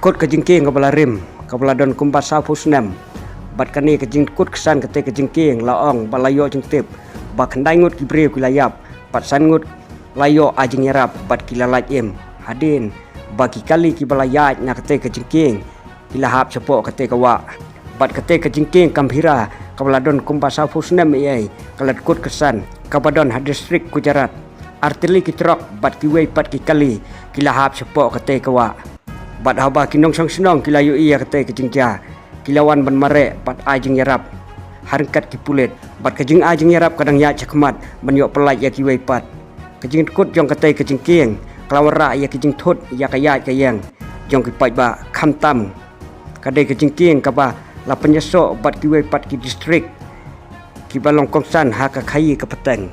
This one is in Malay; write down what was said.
Dkut ke Jingkieng ke balarim ke baladon kumbat Shapoh senam bat kani ke Dkut kesan Katei ke Jingkieng laong balayo jengtip ba kendai ngut kibreu kilayap bat san ngut layo ajing yarap bat Kila lajem hadin bagi kali ki balayat na Katei ke Jingkieng Kila hap Shapoh Katei kawa bat Katei ke Jingkieng kambira ke baladon kumbat Shapoh senam ai kala Dkut kesan ke badon distrik Gujarat artili ki Trok bat Kiwei pat ki kali Kila hap Shapoh Katei kawa bat haba kinong song senong Kila yu iya Katei ke Jingja kilawan ban mare bat ajing yarap harkat ki pulet bat ke Jing ajing yarap kadang ya cakmat menyok pelai ya Kiwei pat ke Jing Dkut jong Katei ke Jingkieng kelawara ya ke Jing thut ya kaya kayang jong ki pai ba kham tam kadai ke Jingkieng ka ba la penyesok bat Kiwei pat ki distrik ki balong kongsan Haka kai ke peteng.